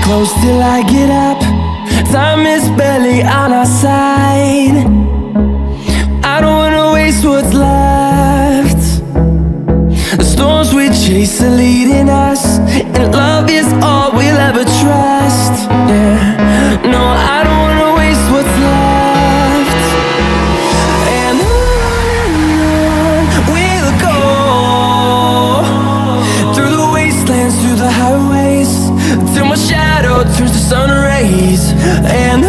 close till I get up. Time is barely on our side. I don't wanna waste what's left. The storms we chase are leading us, and love is all we'll ever trust. Yeah, no, I don't wanna waste what's left. And on we'll go, through the wastelands, through the highways, till my shadow turns to sun rays. And